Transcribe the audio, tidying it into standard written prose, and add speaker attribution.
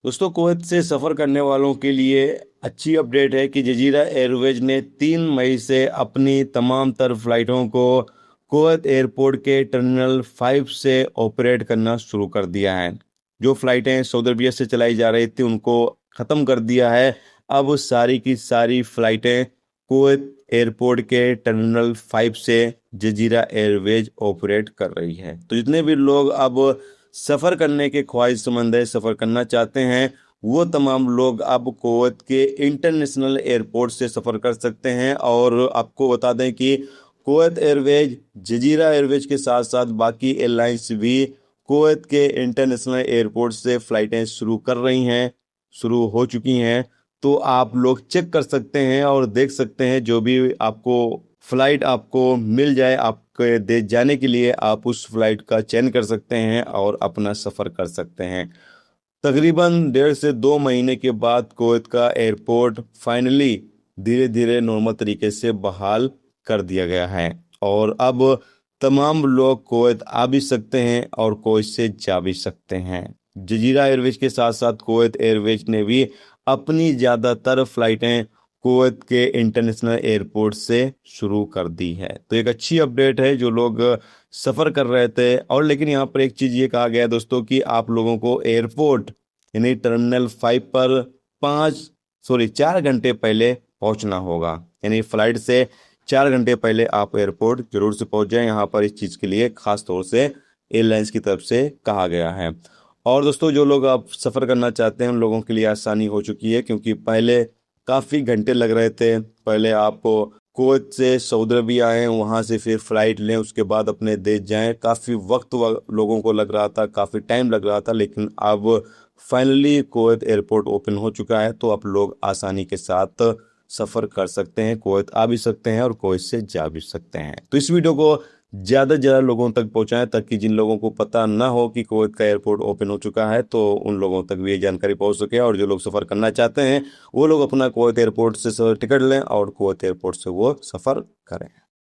Speaker 1: दोस्तों, कुवैत से सफ़र करने वालों के लिए अच्छी अपडेट है कि जजीरा एयरवेज ने 3 मई से अपनी तमाम तर फ्लाइटों को कुवैत एयरपोर्ट के टर्मिनल 5 से ऑपरेट करना शुरू कर दिया है। जो फ्लाइटें सऊदी अरबिया से चलाई जा रही थी उनको ख़त्म कर दिया है। अब सारी की सारी फ्लाइटें कुवैत एयरपोर्ट के टर्मिनल 5 से जजीरा एयरवेज ऑपरेट कर रही है। तो जितने भी लोग अब सफ़र करने के ख्वाहिशमंद है, सफ़र करना चाहते हैं, वो तमाम लोग अब कुवैत के इंटरनेशनल एयरपोर्ट से सफ़र कर सकते हैं। और आपको बता दें कि कुवैत एयरवेज, जजीरा एयरवेज के साथ साथ बाकी एयरलाइंस भी कुवैत के इंटरनेशनल एयरपोर्ट से फ़्लाइटें शुरू कर रही हैं, शुरू हो चुकी हैं। तो आप लोग चेक कर सकते हैं और देख सकते हैं, जो भी आपको फ़्लाइट आपको मिल जाए आपके देश जाने के लिए, आप उस फ्लाइट का चयन कर सकते हैं और अपना सफ़र कर सकते हैं। तकरीबन 1.5 से 2 महीने के बाद कुवैत का एयरपोर्ट फाइनली धीरे धीरे नॉर्मल तरीके से बहाल कर दिया गया है और अब तमाम लोग कुवैत आ भी सकते हैं और कुवैत से जा भी सकते हैं। जजीरा एयरवेज के साथ साथ कुवैत एयरवेज ने भी अपनी ज़्यादातर फ्लाइटें कुवैत के इंटरनेशनल एयरपोर्ट से शुरू कर दी है। तो एक अच्छी अपडेट है जो लोग सफ़र कर रहे थे। और लेकिन यहाँ पर एक चीज़ ये कहा गया है दोस्तों कि आप लोगों को एयरपोर्ट यानी टर्मिनल 5 पर 4 घंटे पहले पहुँचना होगा। यानी फ्लाइट से 4 घंटे पहले आप एयरपोर्ट जरूर से पहुँच जाएं। यहाँ पर इस चीज़ के लिए ख़ास तौर से एयरलाइंस की तरफ से कहा गया है। और दोस्तों, जो लोग आप सफ़र करना चाहते हैं उन लोगों के लिए आसानी हो चुकी है, क्योंकि पहले काफ़ी घंटे लग रहे थे। पहले आप कुवैत से सऊदी अरबिया आएँ, वहाँ से फिर फ़्लाइट लें, उसके बाद अपने देश जाएं। काफ़ी वक्त लोगों को लग रहा था, काफ़ी टाइम लग रहा था। लेकिन अब फाइनली कुवैत एयरपोर्ट ओपन हो चुका है, तो आप लोग आसानी के साथ सफ़र कर सकते हैं, कुवैत आ भी सकते हैं और कुवैत से जा भी सकते हैं। तो इस वीडियो को ज़्यादा से ज़्यादा लोगों तक पहुंचाएं, ताकि जिन लोगों को पता ना हो कि कुवैत का एयरपोर्ट ओपन हो चुका है तो उन लोगों तक भी ये जानकारी पहुंच सके। और जो लोग सफ़र करना चाहते हैं वो लोग अपना कुवैत एयरपोर्ट से टिकट लें और कुवैत एयरपोर्ट से वो सफ़र करें।